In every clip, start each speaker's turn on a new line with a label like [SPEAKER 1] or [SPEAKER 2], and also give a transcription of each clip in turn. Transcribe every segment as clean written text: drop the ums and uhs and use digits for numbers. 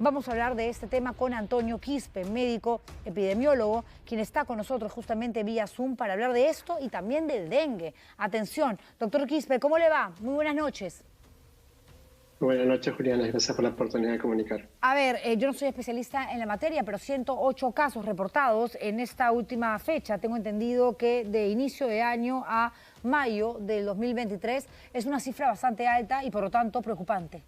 [SPEAKER 1] Vamos a hablar de este tema con Antonio Quispe, médico epidemiólogo, quien está con nosotros justamente vía Zoom para hablar de esto y también del dengue. Atención, doctor Quispe, ¿cómo le va? Muy buenas noches.
[SPEAKER 2] Buenas noches, Juliana. Gracias por la oportunidad de comunicar.
[SPEAKER 1] A ver, yo no soy especialista en la materia, pero 108 casos reportados en esta última fecha. Tengo entendido que de inicio de año a mayo del 2023 es una cifra bastante alta y por lo tanto preocupante.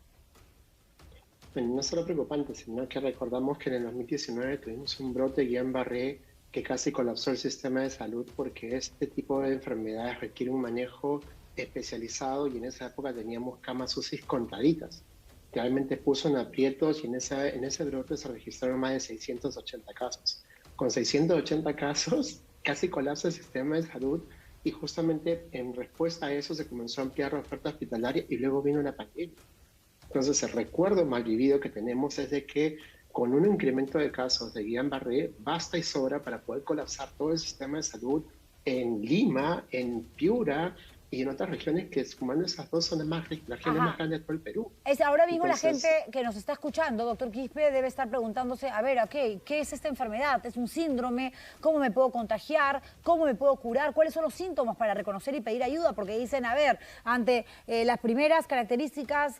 [SPEAKER 2] Bueno, no solo preocupante, sino que recordamos que en el 2019 tuvimos un brote Guillain-Barré que casi colapsó el sistema de salud porque este tipo de enfermedades requiere un manejo especializado y en esa época teníamos camas UCI contaditas. Realmente puso en aprietos y en ese brote se registraron más de 680 casos. Con 680 casos casi colapsa el sistema de salud y justamente en respuesta a eso se comenzó a ampliar la oferta hospitalaria y luego vino la pandemia. Entonces, el recuerdo mal vivido que tenemos es de que con un incremento de casos de Guillain-Barré basta y sobra para poder colapsar todo el sistema de salud en Lima, en Piura y en otras regiones que sumando esas dos son las regiones más grandes de todo el Perú.
[SPEAKER 1] Ahora mismo la gente
[SPEAKER 2] Entonces,
[SPEAKER 1] que nos está escuchando, doctor Quispe, debe estar preguntándose, a ver, ¿qué es esta enfermedad? ¿Es un síndrome? ¿Cómo me puedo contagiar? ¿Cómo me puedo curar? ¿Cuáles son los síntomas para reconocer y pedir ayuda? Porque dicen, a ver, ante las primeras características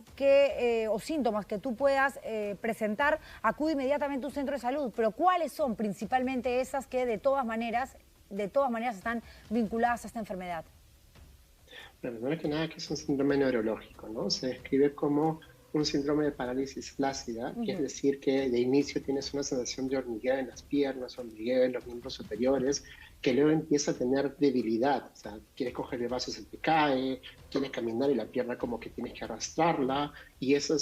[SPEAKER 1] o síntomas que tú puedas presentar, acude inmediatamente a un centro de salud. Pero ¿cuáles son principalmente esas que de todas maneras están vinculadas a esta enfermedad?
[SPEAKER 2] la verdad es que nada, que es un síndrome neurológico, ¿no? Se describe como un síndrome de parálisis flácida, que es decir, que de inicio tienes una sensación de hormigueo en las piernas, hormigueo en los miembros superiores, que luego empieza a tener debilidad, o sea, quieres coger el vaso, se te cae, quieres caminar y la pierna como que tienes que arrastrarla, y eso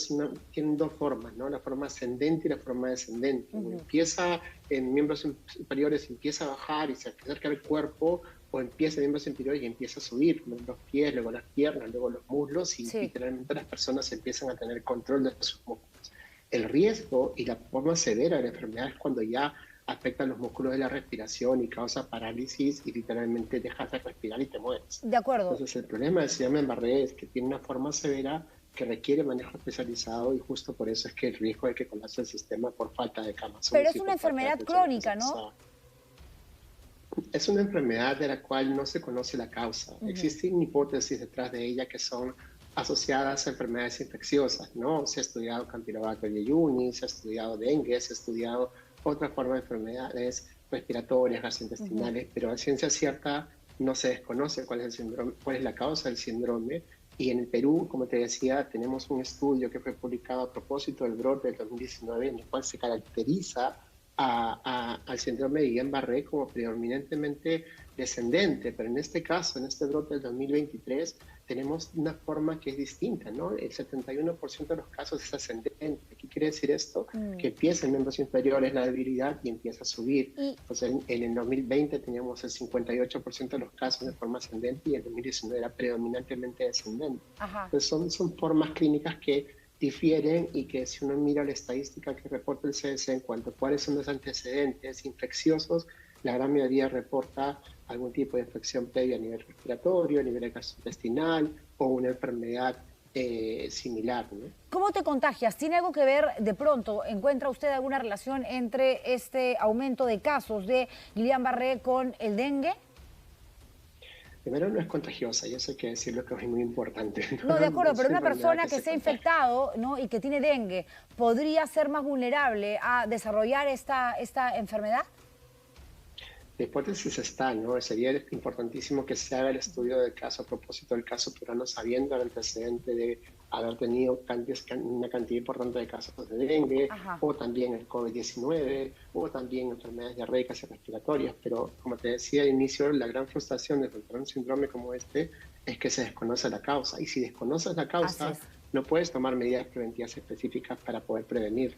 [SPEAKER 2] tiene dos formas, ¿no? La forma ascendente y la forma descendente. Empieza en miembros superiores, empieza a bajar y se acerca al cuerpo, o empieza en miembros inferiores y empieza a subir, los pies, luego las piernas, luego los muslos y
[SPEAKER 1] Sí.
[SPEAKER 2] literalmente las personas empiezan a tener control de sus músculos. El riesgo y la forma severa de la enfermedad es cuando ya afecta los músculos de la respiración y causa parálisis y literalmente dejas de respirar y te mueres.
[SPEAKER 1] De acuerdo.
[SPEAKER 2] Entonces el problema del Guillain-Barré es que tiene una forma severa que requiere manejo especializado y justo por eso es que el riesgo de que colapse el sistema por falta de camas
[SPEAKER 1] Pero es
[SPEAKER 2] UCI,
[SPEAKER 1] una
[SPEAKER 2] por falta de
[SPEAKER 1] enfermedad
[SPEAKER 2] atención
[SPEAKER 1] crónica, ¿no?
[SPEAKER 2] especializada. Es una enfermedad de la cual no se conoce la causa. Existen hipótesis detrás de ella que son asociadas a enfermedades infecciosas, ¿no? Se ha estudiado Campylobacter jejuni, se ha estudiado dengue, se ha estudiado otra forma de enfermedades respiratorias, gastrointestinales, pero a ciencia cierta no se desconoce cuál es el síndrome, cuál es la causa del síndrome. Y en el Perú, como te decía, tenemos un estudio que fue publicado a propósito del brote del 2019, en el cual se caracteriza al síndrome de Guillain-Barré como predominantemente descendente, pero en este caso, en este brote del 2023, tenemos una forma que es distinta, ¿no? El 71% de los casos es ascendente. ¿Qué quiere decir esto? Que empieza en miembros inferiores la debilidad y empieza a subir. Entonces, en el 2020 teníamos el 58% de los casos de forma ascendente y en el 2019 era predominantemente descendente.
[SPEAKER 1] Ajá.
[SPEAKER 2] Entonces, son formas clínicas que difieren y que si uno mira la estadística que reporta el CDC en cuanto a cuáles son los antecedentes infecciosos, la gran mayoría reporta algún tipo de infección previa a nivel respiratorio, a nivel gastrointestinal o una enfermedad similar, ¿no?
[SPEAKER 1] ¿Cómo te contagias? ¿Tiene algo que ver, de pronto, encuentra usted alguna relación entre este aumento de casos de Guillain-Barré con el dengue?
[SPEAKER 2] Primero, no es contagiosa, y eso hay que decirlo que es muy importante.
[SPEAKER 1] No, de
[SPEAKER 2] No
[SPEAKER 1] acuerdo,
[SPEAKER 2] es
[SPEAKER 1] pero
[SPEAKER 2] una
[SPEAKER 1] una
[SPEAKER 2] enfermedad
[SPEAKER 1] persona
[SPEAKER 2] que
[SPEAKER 1] que
[SPEAKER 2] se
[SPEAKER 1] se ha
[SPEAKER 2] contagia.
[SPEAKER 1] infectado, ¿no?, y que tiene dengue, ¿podría ser más vulnerable a desarrollar esta enfermedad?
[SPEAKER 2] La hipótesis está, ¿no? Sería importantísimo que se haga el estudio del caso a propósito del caso peruano, sabiendo el antecedente de haber tenido una cantidad importante de casos de dengue,
[SPEAKER 1] Ajá.
[SPEAKER 2] o también el COVID-19, o también enfermedades diarreicas y respiratorias. Pero, como te decía al inicio, la gran frustración de enfrentar un síndrome como este es que se desconoce la causa. Y si desconoces la
[SPEAKER 1] Así
[SPEAKER 2] causa,
[SPEAKER 1] es.
[SPEAKER 2] no puedes tomar medidas preventivas específicas para poder prevenir.